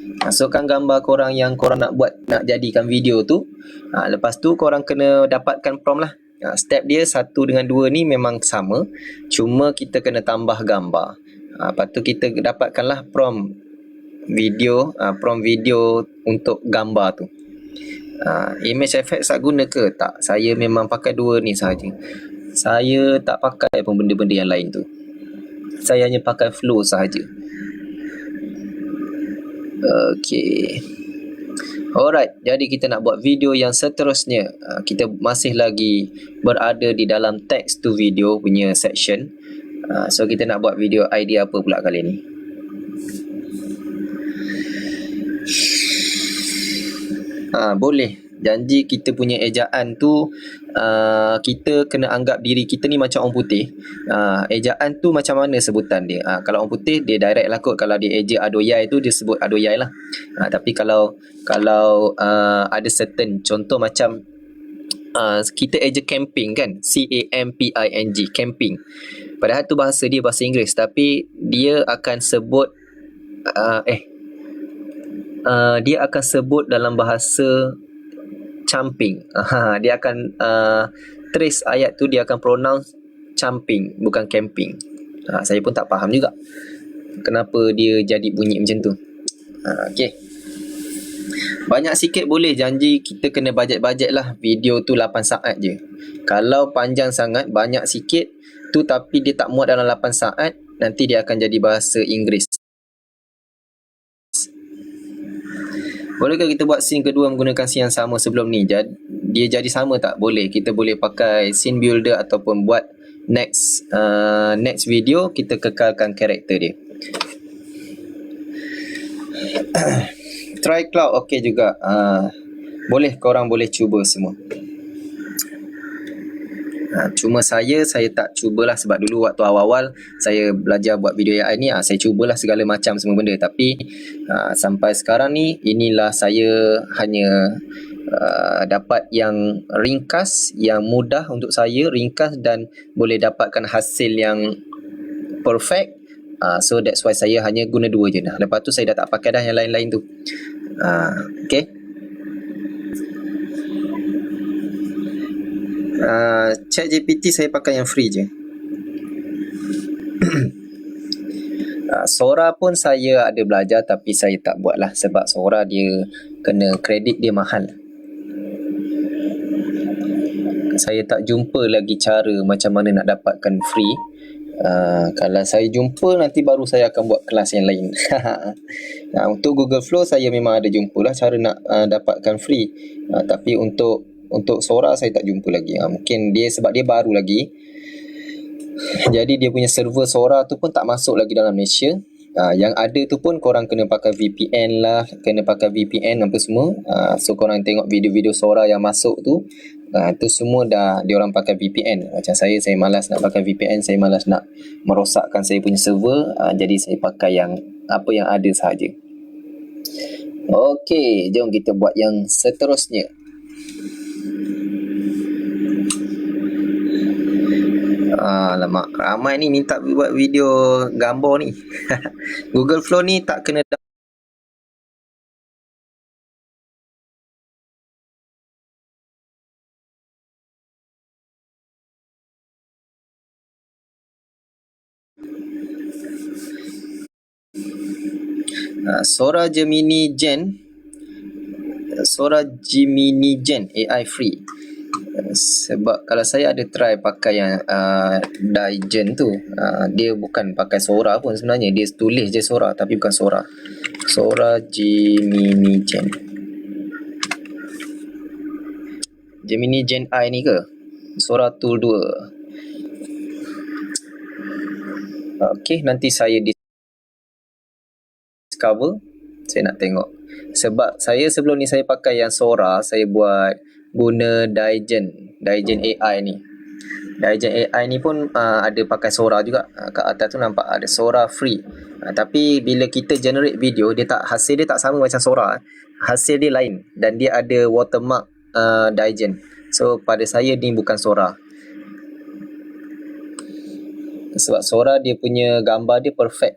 Masukkan gambar korang yang korang nak buat, nak jadikan video tu. Lepas tu korang kena dapatkan prompt lah. Step dia 1 dengan 2 ni memang sama, cuma kita kena tambah gambar. Lepas tu kita dapatkanlah prompt video untuk gambar tu. Image effect saya guna ke? Tak, saya memang pakai 2 ni sahaja. Saya tak pakai pun benda-benda yang lain tu. Saya hanya pakai flow sahaja. Okay. Alright, jadi kita nak buat video yang seterusnya. Kita masih lagi berada di dalam text to video punya section. So kita nak buat video idea apa pula kali ni? Boleh. Janji kita punya ejaan tu, kita kena anggap diri kita ni macam orang putih. Ejaan tu macam mana sebutan dia? Kalau orang putih dia direct lah kot. Kalau dia eja adoyai tu dia sebut adoyai lah. Tapi kalau ada certain contoh macam kita eja camping kan, camping, camping. Padahal tu bahasa dia bahasa Inggeris, tapi dia akan sebut dia akan sebut dalam bahasa camping. Dia akan trace ayat tu, dia akan pronounce camping, bukan camping. Saya pun tak faham juga kenapa dia jadi bunyi macam tu. Okay. Banyak sikit boleh, janji kita kena bajet-bajet lah. Video tu 8 saat je. Kalau panjang sangat, banyak sikit tu tapi dia tak muat dalam 8 saat, nanti dia akan jadi bahasa Inggeris. Bolehkah kita buat scene kedua menggunakan scene yang sama sebelum ni? Dia jadi sama tak? Boleh. Kita boleh pakai scene builder ataupun buat next video kita kekalkan karakter dia. Try cloud okey juga. Boleh, korang boleh cuba semua. Cuma saya tak cubalah, sebab dulu waktu awal-awal saya belajar buat video AI ni, saya cubalah segala macam semua benda, tapi sampai sekarang ni inilah saya hanya dapat yang ringkas, yang mudah untuk saya, ringkas dan boleh dapatkan hasil yang perfect. So that's why saya hanya guna 2 je dah. Lepas tu saya dah tak pakai dah yang lain-lain tu. Okay. ChatGPT saya pakai yang free je. Sora pun saya ada belajar tapi saya tak buat lah, sebab Sora dia kena kredit dia mahal. Saya tak jumpa lagi cara macam mana nak dapatkan free. Kalau saya jumpa, nanti baru saya akan buat kelas yang lain. Untuk Google Flow saya memang ada jumpalah cara nak dapatkan free. Tapi untuk Sora saya tak jumpa lagi. Mungkin dia sebab dia baru lagi. Jadi dia punya server Sora tu pun tak masuk lagi dalam Malaysia. Yang ada tu pun korang kena pakai VPN lah, kena pakai VPN apa semua. So korang tengok video-video Sora yang masuk tu, tu semua dah diorang pakai VPN. Macam saya malas nak pakai VPN, saya malas nak merosakkan saya punya server. Jadi saya pakai yang apa yang ada sahaja. Okey, jom kita buat yang seterusnya. Alamak, ramai ni minta buat video gambar ni. Google Flow ni tak kena Sora Gemini Gen AI free. Sebab kalau saya ada try pakai yang Daigen tu, dia bukan pakai Sora pun sebenarnya, dia tulis je Sora tapi bukan Sora. Sora Gemini Gen AI ni ke? Sora Tool 2. Okey, nanti saya discover, saya nak tengok. Sebab saya sebelum ni saya pakai yang Sora, saya buat guna Daigen AI ni. Daigen AI ni pun ada pakai Sora juga. Kat atas tu nampak ada Sora free. Tapi bila kita generate video, hasil dia tak sama macam Sora. Hasil dia lain dan dia ada watermark Daigen. So pada saya ni bukan Sora. Sebab Sora dia punya gambar dia perfect.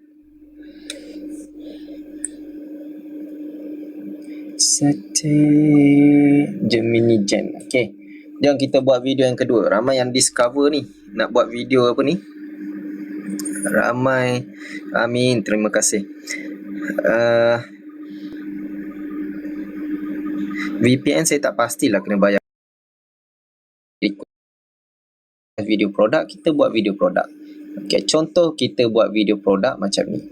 Sate Gemini Gen. Okay, jom kita buat video yang kedua. Ramai yang discover ni nak buat video apa ni. Ramai. Amin, terima kasih. VPN saya tak pastilah kena bayar. Video produk, kita buat video produk. Okay, contoh kita buat video produk macam ni.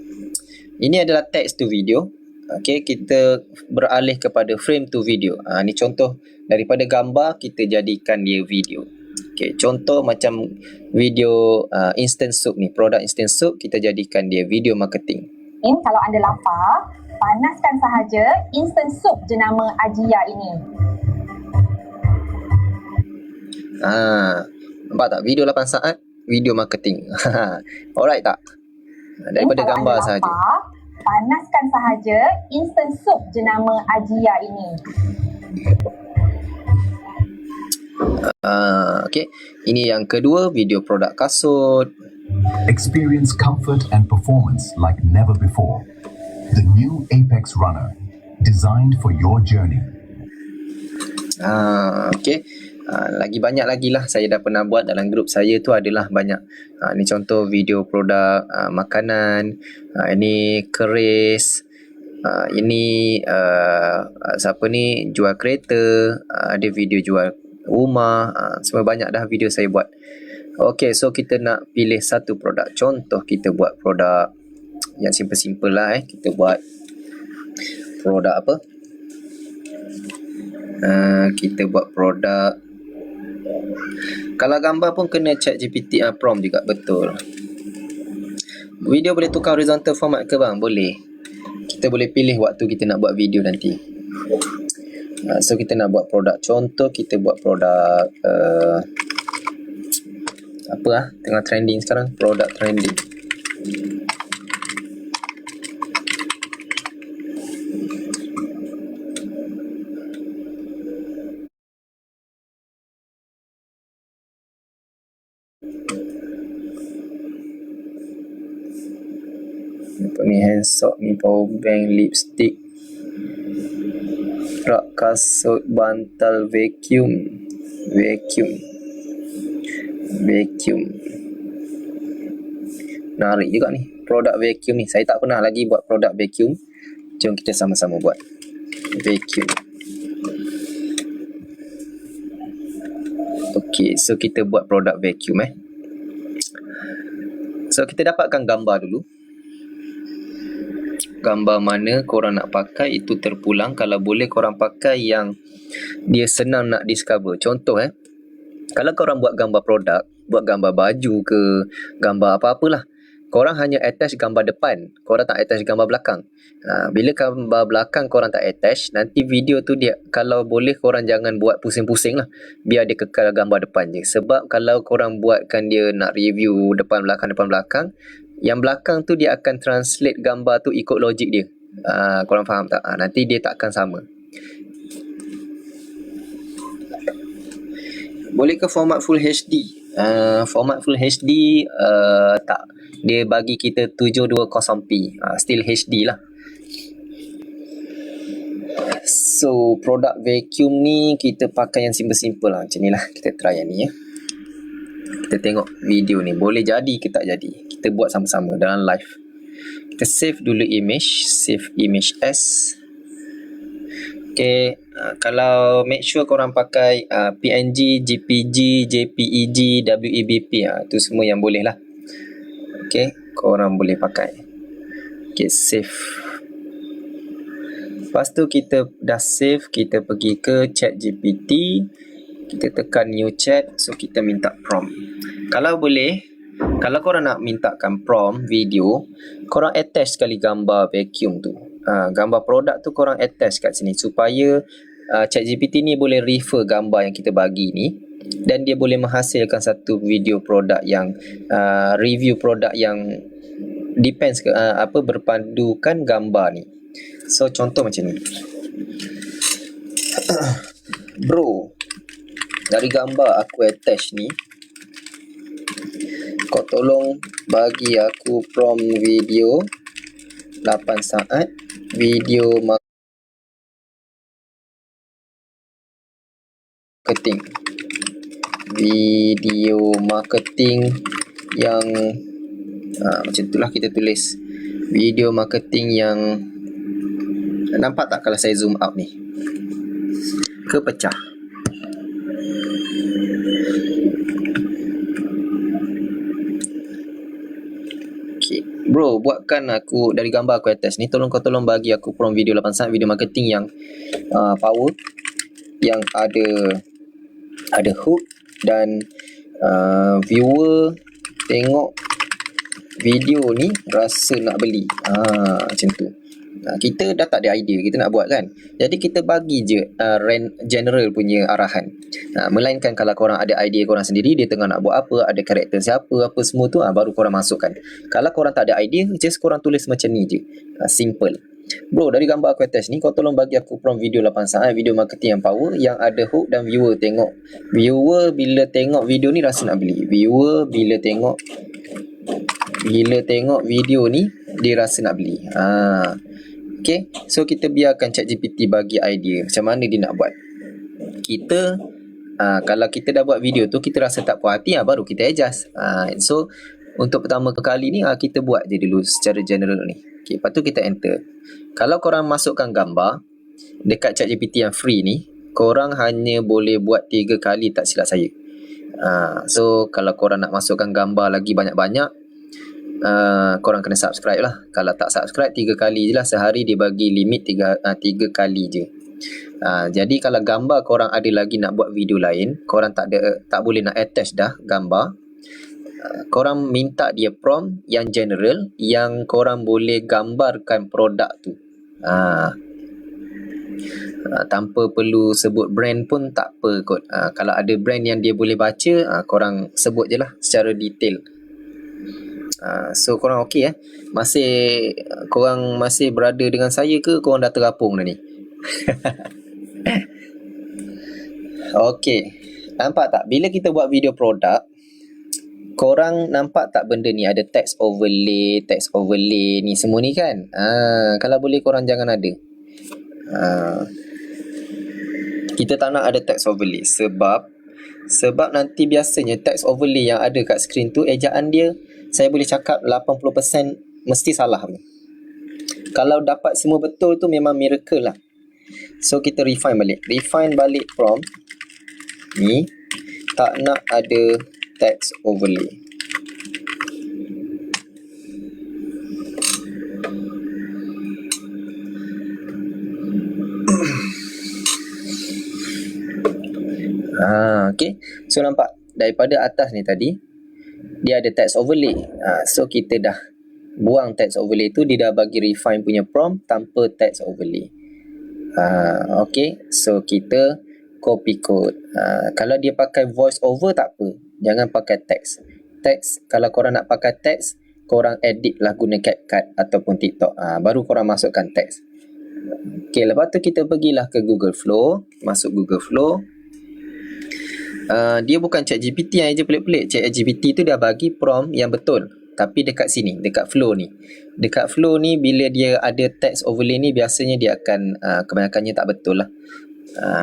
Ini adalah text to video. Okay, kita beralih kepada frame to video. Ni contoh daripada gambar kita jadikan dia video. Okay, contoh macam video instant soup ni, produk instant soup, kita jadikan dia video marketing. Kalau anda lapar, panaskan sahaja instant soup jenama Ajia ini. Nampak tak? Video 8 saat, video marketing. Alright tak? Daripada gambar sahaja. Panaskan sahaja instant soup jenama Ajia ini. Okay, ini yang kedua, video produk kasut. Experience comfort and performance like never before. The new Apex Runner, designed for your journey. Okay, lagi banyak lagi lah saya dah pernah buat dalam grup saya tu adalah banyak. Ni contoh video produk makanan. Ini keris. Ini siapa ni jual kereta. Ada video jual rumah. Semua banyak dah video saya buat. Okay, so kita nak pilih satu produk. Contoh kita buat produk yang simple-simple lah. Kita buat produk apa? Kita buat produk. Kalau gambar pun kena chat GPT prompt juga, betul. Video boleh tukar horizontal format ke bang? Boleh. Kita boleh pilih waktu kita nak buat video nanti. So kita nak buat produk. Contoh kita buat produk apa tengah trending sekarang, produk trending. Apa ni, hand soap ni, power bank, lipstick, rak kasut, bantal, vacuum. Menarik juga ni produk vacuum ni. Saya tak pernah lagi buat produk vacuum. Jom kita sama-sama buat vacuum. Okay, so kita buat produk vacuum So kita dapatkan gambar dulu. Gambar mana korang nak pakai itu terpulang. Kalau boleh korang pakai yang dia senang nak discover. Contoh kalau korang buat gambar produk, buat gambar baju ke, gambar apa-apalah, korang hanya attach gambar depan, korang tak attach gambar belakang. Bila gambar belakang korang tak attach, nanti video tu dia, kalau boleh korang jangan buat pusing-pusing lah, biar dia kekal gambar depan je. Sebab kalau korang buatkan dia nak review depan belakang, yang belakang tu dia akan translate gambar tu ikut logik dia. Korang faham tak? Nanti dia tak akan sama. Boleh ke format Full HD? Format Full HD tak. Dia bagi kita 720p. Still HD lah. So produk vacuum ni kita pakai yang simple-simple lah. Macam ni lah. Kita try yang ni Kita tengok video ni boleh jadi ke tak jadi. Kita buat sama-sama dalam live. Kita save dulu image. Save image as. Okay, kalau make sure korang pakai PNG, JPG, JPEG, WEBP, tu semua yang boleh lah. Okay, korang boleh pakai. Okay, save. Lepas tu kita dah save, kita pergi ke chat GPT, kita tekan new chat, so kita minta prompt. Kalau boleh, kalau korang nak mintakan prompt video, korang attach sekali gambar vacuum tu. Gambar produk tu korang attach kat sini supaya ChatGPT ni boleh refer gambar yang kita bagi ni dan dia boleh menghasilkan satu video produk yang review produk yang depends berpandukan gambar ni. So contoh macam ni. Bro, dari gambar aku attach ni, kau tolong bagi aku prompt video 8 saat video Video marketing yang macam itulah kita tulis. Video marketing yang, nampak tak kalau saya zoom out ni? Kepecah. Okay. Bro, buatkan aku dari gambar aku atas ni, tolong bagi aku prompt video 8 saat video marketing yang power, yang ada hook dan viewer tengok video ni rasa nak beli. Macam tu. Kita dah tak ada idea kita nak buat kan. Jadi kita bagi je general punya arahan. Melainkan kalau korang ada idea korang sendiri, dia tengah nak buat apa, ada karakter siapa, apa semua tu, baru korang masukkan. Kalau korang tak ada idea, just korang tulis macam ni je. Simple. Bro, dari gambar aku atas ni, kau tolong bagi aku prompt video 8 saat video marketing yang power, yang ada hook dan viewer bila tengok video ni rasa nak beli. Viewer bila tengok video ni dia rasa nak beli. Okay, so kita biarkan ChatGPT bagi idea macam mana dia nak buat. Kita kalau kita dah buat video tu, kita rasa tak puas hati, baru kita adjust. So untuk pertama kali ni, kita buat je dulu secara general ni. Okay, lepas tu kita enter. Kalau korang masukkan gambar dekat ChatGPT yang free ni, korang hanya boleh buat 3 kali tak silap saya. So kalau korang nak masukkan gambar lagi banyak-banyak, korang kena subscribe lah. Kalau tak subscribe, 3 kali je lah. Sehari dia bagi limit 3 kali je. Jadi kalau gambar korang ada lagi nak buat video lain, korang tak boleh nak attach dah gambar, korang minta dia prompt yang general, yang korang boleh gambarkan produk tu. Tanpa perlu sebut brand pun tak apa kot. Kalau ada brand yang dia boleh baca, korang sebut je lah secara detail. So korang okey korang masih berada dengan saya ke korang dah terapung dah ni? Okey, nampak tak bila kita buat video produk, korang nampak tak benda ni ada text overlay ni semua ni kan? Kalau boleh korang jangan ada. Kita tak nak ada text overlay sebab nanti biasanya text overlay yang ada kat screen tu, ejaan dia saya boleh cakap 80% mesti salah. Kalau dapat semua betul tu memang miracle lah. So kita refine balik prompt ni, tak nak ada text overlay. Okay. So nampak daripada atas ni tadi dia ada text overlay. So kita dah buang text overlay tu, dia dah bagi refine punya prompt tanpa text overlay. Okay. So kita copy code. Kalau dia pakai voice over tak apa, jangan pakai text. Kalau korang nak pakai text, korang edit lah guna CapCut ataupun TikTok, baru korang masukkan text. Okay, lepas tu kita pergilah ke Google Flow. Masuk Google Flow. Dia bukan ChatGPT yang je pelik-pelik. ChatGPT tu dah bagi prompt yang betul, tapi dekat sini, dekat Flow ni. Dekat Flow ni bila dia ada text overlay ni, biasanya dia akan kebanyakannya tak betul lah.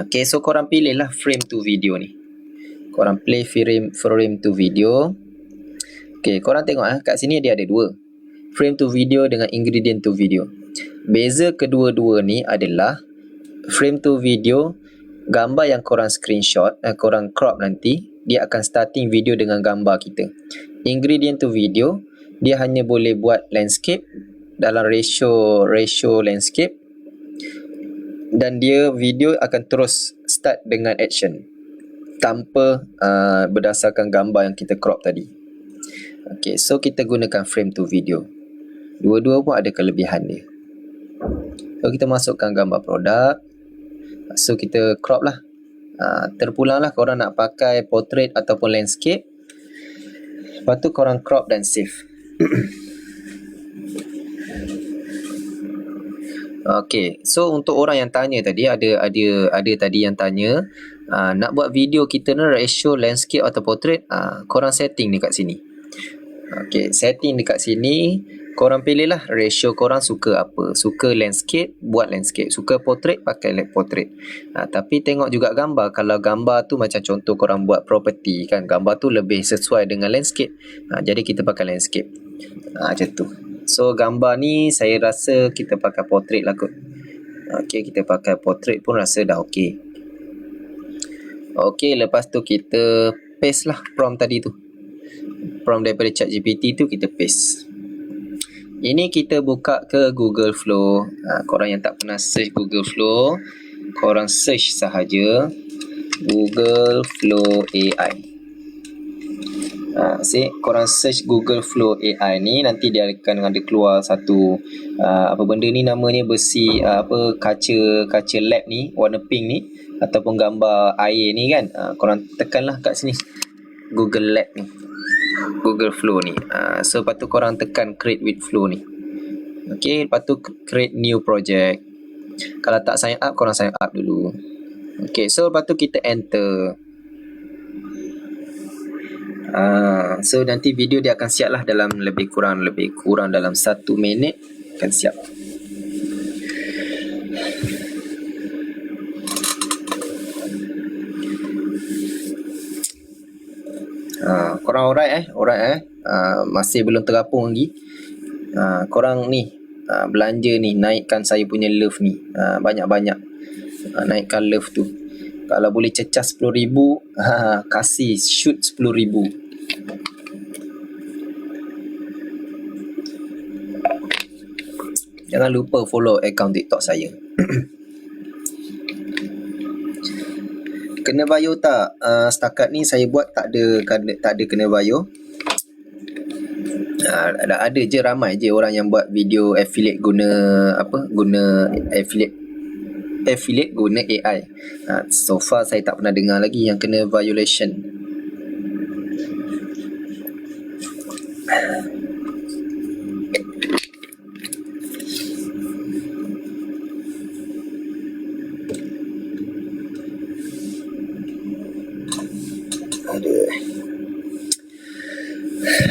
Okay, so korang pilih lah frame to video ni. Korang play frame to video. Okay, korang tengok kat sini dia ada 2, frame to video dengan ingredient to video. Beza kedua-dua ni adalah frame to video, gambar yang korang screenshot, korang crop nanti, dia akan starting video dengan gambar kita. Ingredient to video, dia hanya boleh buat landscape dalam ratio landscape, dan dia video akan terus start dengan action tanpa berdasarkan gambar yang kita crop tadi. Okay, so kita gunakan frame to video. Dua-dua pun ada kelebihan dia. So kita masukkan gambar produk. So kita crop lah. Terpulang lah korang nak pakai portrait ataupun landscape. Lepas tu korang crop dan save. Okay, so untuk orang yang tanya tadi, ada tadi yang tanya nak buat video kita ni ratio landscape atau portrait, korang setting dekat sini. Okay, setting dekat sini, Korang pilih lah ratio korang suka apa. Suka landscape, buat landscape. Suka portrait, pakai portrait. Tapi tengok juga gambar. Kalau gambar tu macam contoh korang buat property kan, gambar tu lebih sesuai dengan landscape. Jadi kita pakai landscape. Macam tu. So gambar ni saya rasa kita pakai portrait lah kot. Okay, kita pakai portrait pun rasa dah okay. Okay, lepas tu kita paste lah prompt tadi tu. Prompt daripada ChatGPT tu kita paste. Ini kita buka ke Google Flow. Korang yang tak pernah search Google Flow, korang search sahaja Google Flow AI. Korang search Google Flow AI ni, nanti dia akan ada keluar satu apa benda ni namanya, besi kaca lab ni warna pink ni, ataupun gambar air ni kan. Korang tekanlah kat sini Google Lab ni, Google Flow ni. So lepas tu korang tekan create with flow ni. Okay, lepas tu create new project. Kalau tak sign up, korang sign up dulu. Okay, so lepas tu kita enter. So nanti video dia akan siap lah dalam lebih kurang dalam 1 minit akan siap. Korang alright masih belum terapung lagi. Korang ni belanja ni, naikkan saya punya love ni, banyak-banyak. Naikkan love tu. Kalau boleh cecah 10,000, kasih shoot 10,000. Jangan lupa follow akaun TikTok saya. Kena bio tak? Setakat ni saya buat tak ada kena bio. Ada je, ramai je orang yang buat video affiliate guna affiliate guna AI. So far saya tak pernah dengar lagi yang kena violation.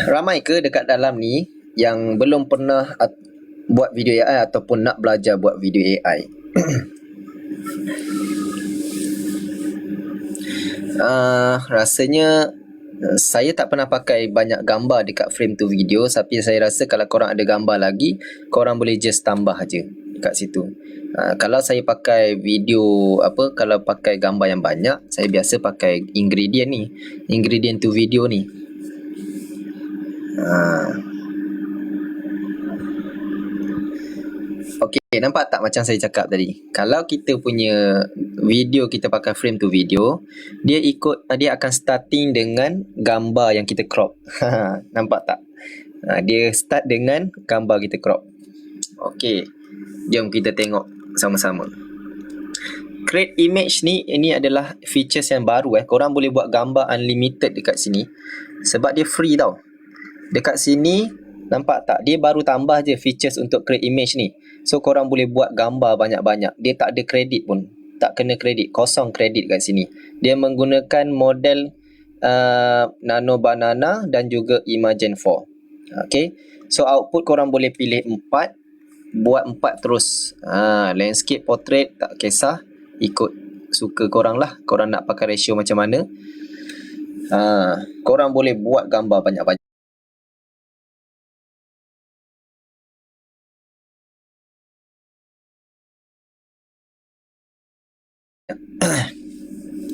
Ramai ke dekat dalam ni yang belum pernah buat video AI ataupun nak belajar buat video AI? Rasanya saya tak pernah pakai banyak gambar dekat frame tu video, tapi saya rasa kalau korang ada gambar lagi, korang boleh just tambah aje dekat situ. Kalau saya pakai video kalau pakai gambar yang banyak, saya biasa pakai ingredient tu video ni. Okay, nampak tak macam saya cakap tadi? Kalau kita punya video kita pakai frame to video, dia akan starting dengan gambar yang kita crop. Nampak tak? Dia start dengan gambar kita crop. Okay, jom kita tengok sama-sama. Create image ni, ini adalah features yang baru. Korang boleh buat gambar unlimited dekat sini, sebab dia free tau. Dekat sini nampak tak, dia baru tambah je features untuk create image ni. So korang boleh buat gambar banyak-banyak. Dia tak ada kredit pun, tak kena kredit, kosong kredit kat sini. Dia menggunakan model Nano Banana dan juga Imagen 4. Okay, so output korang boleh pilih 4, buat 4 terus. Landscape, portrait, tak kisah, ikut suka korang lah. Korang nak pakai ratio macam mana, korang boleh buat gambar banyak-banyak.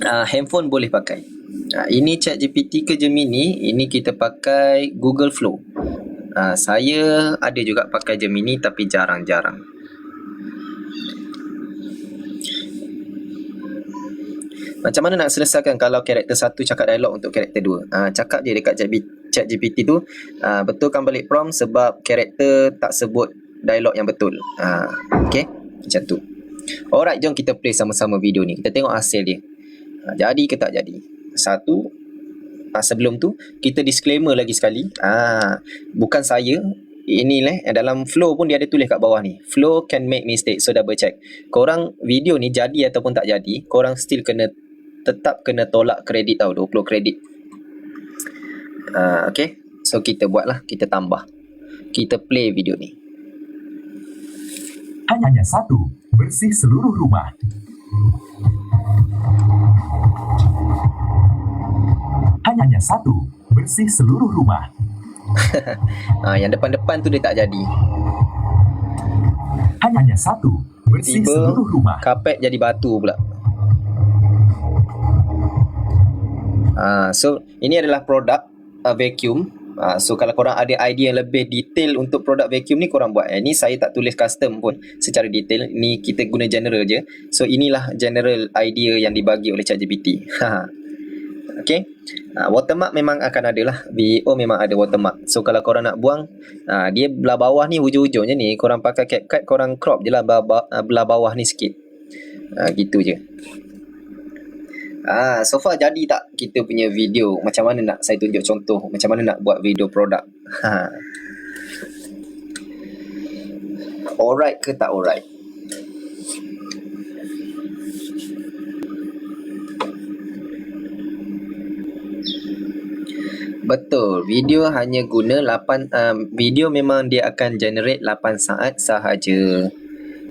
Handphone boleh pakai. Ini ChatGPT ke Gemini, ini kita pakai Google Flow. Saya ada juga pakai Gemini tapi jarang-jarang. Macam mana nak selesaikan kalau karakter 1 cakap dialog untuk karakter 2? Cakap je dekat ChatGPT tu, betulkan balik prompt sebab karakter tak sebut dialog yang betul. Okay, macam tu. Alright, jom kita play sama-sama video ni. Kita tengok hasil dia. Jadi ke tak jadi. Satu, sebelum tu kita disclaimer lagi sekali. Bukan saya. Ini dalam Flow pun dia ada tulis kat bawah ni, Flow can make mistake, so double check. Korang video ni jadi ataupun tak jadi, korang still tetap kena tolak kredit tau, 20 kredit. Okay, so kita buat lah, kita tambah. Kita play video ni. Hanya satu, bersih seluruh rumah. Hanya satu, bersih seluruh rumah. Yang depan-depan tu dia tak jadi. Hanya satu, bersih Tiba seluruh rumah. kapet jadi batu pula. So ini adalah produk vacuum. So kalau korang ada idea yang lebih detail untuk produk vacuum ni, korang buat. Ni saya tak tulis custom pun secara detail. Ni kita guna general je. So inilah general idea yang dibagi oleh ChatGPT. Okay. Watermark memang akan ada lah. VO memang ada watermark. So kalau korang nak buang, dia belah bawah ni, hujung-hujung je ni, korang pakai CapCut, korang crop je lah belah bawah ni sikit. Gitu je. So far jadi tak kita punya video? Macam mana nak saya tunjuk contoh macam mana nak buat video produk? Alright ke tak alright? Betul, video hanya guna 8 video memang dia akan generate 8 saat sahaja.